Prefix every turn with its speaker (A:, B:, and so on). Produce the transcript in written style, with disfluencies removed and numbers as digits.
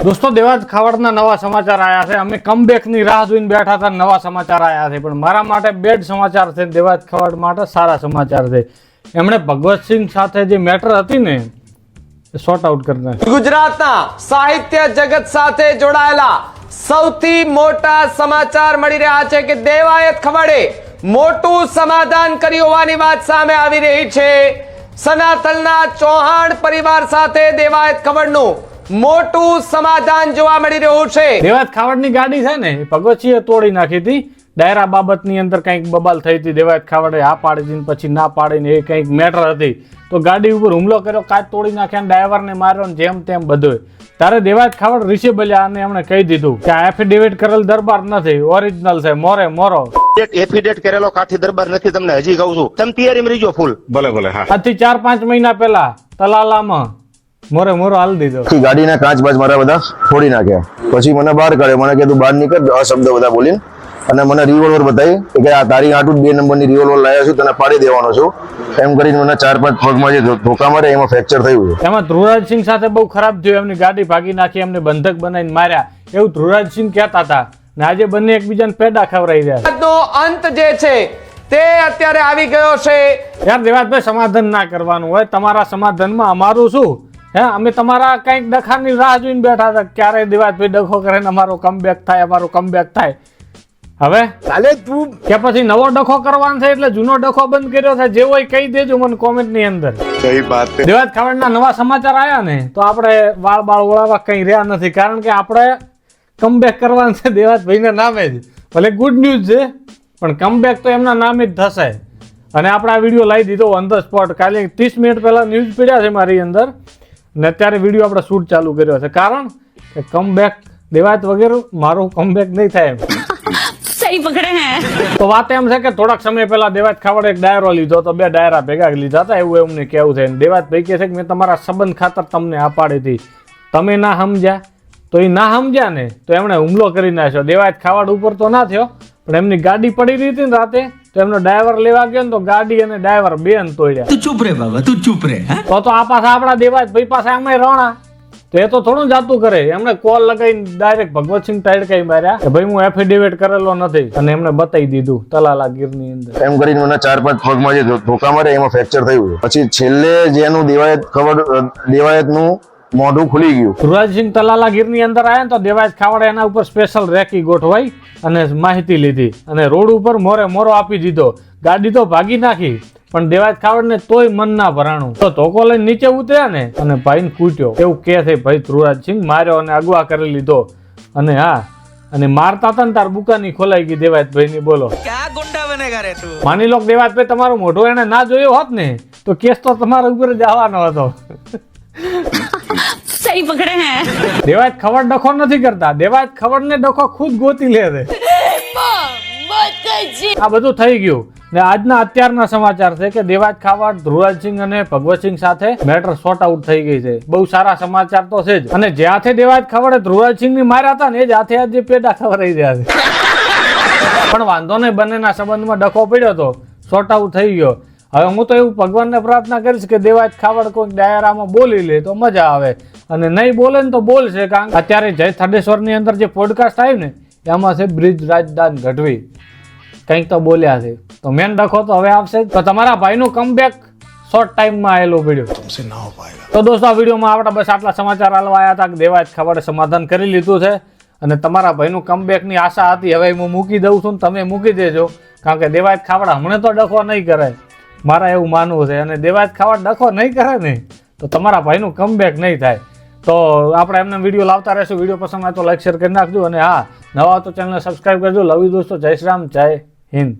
A: दोस्तों देवाज खावड़ना नवा समाचार आया है। अमे कमबेक ની રાહ જોઈને બેઠા હતા, નવા સમાચાર આયા છે, પણ મારા માટે બેડ સમાચાર છે, દેવાજ ખાવડ માટે સારા સમાચાર છે। એમણે ભગવતસિંહ સાથે જે મેટર હતી ને એ સોર્ટ આઉટ કરી નાખી।
B: ગુજરાતના સાહિત્ય જગત સાથે જોડાયેલા સૌથી મોટા સમાચાર મળી રહ્યા છે કે દેવાયત ખવડે મોટું સમાધાન કર્યું હોવાની વાત સામે આવી રહી છે। સનાતનના ચૌહાણ પરિવાર સાથે દેવાયત ખવડનું મોટું સમાધાન જોવા મળી રહ્યું છે।
A: દેવાજ ખાવડની ગાડી છે ને ભગવતસિંહે તોડી નાખી હતી। ડાયરા બાબતની અંદર કંઈક બબાલ થઈ હતી, દેવાજ ખાવડે હા પાડી દીધી, પછી ના પાડીને એ કંઈક મેટર હતી, તો ગાડી ઉપર હુમલો કર્યો, કાચ તોડી નાખ્યા, ડ્રાઈવરને માર્યો ને જેમ તેમ બધું। ત્યારે દેવાજ ખાવડ ઋષિ બોલ્યા અને એમણે કહી દીધું કે આ એફિડેવિટ કરેલ દરબાર નથી, ઓરિજિનલ છે, મોરે મોરો।
C: એફિડેવિટ કરેલો કાઠી દરબાર નથી, તમને હજી કહું છું, તમે તૈયારીમાં રહીજો ફૂલ। ભલે ભલે હા।
A: આજથી 4-5 મહિના પહેલા તલાલામાં મોરે મોરો હાલ દીધો।
D: ગાડીના કાચ બાજ મારા બધા ફોડી નાખ્યા, પછી મને બહાર કાઢ્યો, મને કીધું બહાર નીકળ, આ શબ્દ બધા બોલીને, અને મને રિવોલ્વર બતાવી કે આ તારી આટું 2 નંબરની રિવોલ્વર લાવ્યા છું, તને પાડી દેવાનો છું, એમ કરીને મને 4-5 પગમાં જે ધોકા મારે એમાં ફ્રેક્ચર થયું છે।
A: એમાં ધ્રુવરાજસિંહ સાથે બહુ ખરાબ થયું, એમની ગાડી ભાગી નાખી, એમને બંધક બનાવીને માર્યા, એવું ધ્રુવરાજસિંહ કહેતા હતા, ને આજે બંને એકબીજાને પેડા ખવડાવી રહ્યા છે।
B: નો અંત જે છે તે અત્યારે આવી ગયો છે।
A: યાર દેવાજભાઈ, સમાધાન ના કરવાનું હોય, તમારા સમાધાનમાં અમારું શું? હે, અમે તમારા કંઈક ડખાની રાહ જોઈને બેઠા હતા, ક્યારે દેવાજભાઈ ડખો કરે ને અમારો કમબેક થાય, અમારો કમબેક થાય। હવે
C: ચાલે તું
A: કે પછી નવો ડખો કરવાનો છે, એટલે જૂનો ડખો બંધ કર્યો છે, જે હોય કહી દેજો મને કોમેન્ટ ની અંદર।
C: સહી વાત છે।
A: દેવાજ ખાવડના નવા સમાચાર આયા ને તો આપણે વાળ ઓળાવા કઈ રહ્યા નથી, કારણ કે આપણે કમબેક કરવાનું છે દેવાજભાઈના નામે જ। ભલે ગુડ ન્યૂઝ છે, પણ કમબેક તો એમના નામે જ થશે। અને આપણે આ વિડીયો લાવી દીધો ઓન ધ સ્પોટ, કાલે 30 મિનિટ પહેલા ન્યૂઝ પડ્યા છે મારી અંદર, ને અત્યારે વિડીયો આપણે શૂટ ચાલુ કર્યો છે, કારણ કે કમબેક દેવાજ વગેરે મારું કમબેક નહીં થાય।
E: सही पकड़े हैं।
A: તો વાત એમ છે કે થોડાક સમય પહેલા દેવાજ ખાવડે એક ડાયરો લીધો તો, 2 ડાયરા ભેગા લીધા હતા, એવું એમને કેવું છે। દેવાજભાઈ કહે છે કે મેં તમારા સંબંધ ખાતર તમને આ પાડી હતી, તમે ના સમજ્યા, તો એ ના સમજ્યા ને તો એમણે હુમલો કરી નાખ્યો। દેવાજ ખાવડ ઉપર તો ના થયો, પણ એમની ગાડી પડી રહી હતી ને રાતે, તો એમનો ડ્રાઈવર લેવા ગયો ને તો ગાડી અને ડ્રાઈવર બેન તોડ્યા।
F: તું ચૂપ રે બાબા, તું ચૂપ રે।
A: તો આ પાછા આપણા દેવાજભાઈ પાસે આમાં રોણા, તો એ તો થોડું જાતું કરે, એમણે કોલ લગાવીને ડાયરેક્ટ ભગવતસિંહ તાડકાઈ માર્યા કે ભાઈ હું એફિડેવિટ કરેલો નથી, અને એમણે બતાવી દીધું તલાલા ગીરની અંદર।
D: એમ કરીને મને 4-5 પગમાં જે ધોકા મારે એમાં ફ્રેક્ચર થયું છે। પછી છેલ્લે જેનું દેવાયતનું મોઢું ખુલી ગયું।
A: ધ્રુવરાજસિંહ તલાલા ગીરની અંદર આવ્યા ને તો દેવાજ ખાવડે એના ઉપર સ્પેશિયલ રેકી ગોઠવાઈ અને માહિતી લીધી, અને રોડ ઉપર મોરે મોરો આપી દીધો। ગાડી તો ભાગી નાખી, પણ દેવાજ ખાવડને તોય મન ના ભરાણું, તો ધોકો લઈને નીચે ઉતર્યા ને અને ભાઈને કૂટ્યો, એવું કે છે ભાઈ ધ્રુવરાજસિંહ માર્યો અને અગવા કરી લીધો। અને હા, અને મારતા હતા ને તાર બુકાની ખોલાઈ ગઈ દેવાજભાઈની। બોલો
F: ક્યાં ગુંડા બનેગા રે તું?
A: માની લો દેવાજભાઈ તમારું મોઢું એને ના જોયું હોત ને તો કેસ તો તમારા ઉપર જ આવવાનો હતો।
E: सही पकड़े हैं।
A: દેવાજ ખવડ ડખો નથી કરતા, દેવાજ ખવડને ડખો ખુદ ગોતી લે છે। આ બધું થઈ ગયું ને આજના અત્યારના સમાચાર છે કે દેવાજ ખાવડ, ધ્રુવરાજસિંહ અને ભગવતસિંહ સાથે મેટર સોર્ટ આઉટ થઈ ગઈ છે। બહુ સારા સમાચાર તો છે જ, અને જ્યાંથી દેવાજ ખાવડે ધ્રુવરાજસિંહ ની માર્યા હતા ને એ જ હાથે આજે પેટા ખવડાવી રહ્યા છે। પણ વાંધો નહીં, બંનેના સંબંધમાં ડખો પડ્યો તો સોર્ટ આઉટ થઈ ગયો। હવે હું તો એવું ભગવાનને પ્રાર્થના કરીશ કે દેવાજ ખાવડ કોઈક ડાયરામાં બોલી લે તો મજા આવે, અને નહીં બોલે ને તો બોલશે, કારણ કે અત્યારે જય થડેશ્વરની અંદર જે પોડકાસ્ટ આવ્યું ને એમાં છે બ્રિજ રાજદાન ગઢવી, કંઈક તો બોલ્યા છે, તો મેન ડખો તો હવે આવશે। તો તમારા ભાઈનું કમબેક શોર્ટ ટાઈમમાં આવેલું પડ્યું। તો દોસ્તો આ વિડીયોમાં આપણે બસ આટલા સમાચાર આલવા આવ્યા હતા કે દેવાજ ખાવડે સમાધાન કરી લીધું છે, અને તમારા ભાઈનું કમબેકની આશા હતી, હવે હું મૂકી દઉં છું, તમે મૂકી દેજો, કારણ કે દેવાજ ખાવડ હમણાં તો ડખો નહીં કરે, મારા એવું માનવું છે। અને દેવાજ ખાવડ ડખો નહીં કરે ને તો તમારા ભાઈનું કમબેક નહીં થાય। તો આપણે એમને વિડીયો લાવતા રહેશું। વિડીયો પસંદ આવે તો લાઈક શેર કરી નાખજો, અને હા, નવા તો ચેનલ સબસ્ક્રાઈબ કરજો। લવ યુ દોસ્તો, જય શ્રી રામ, જય હિન્દ।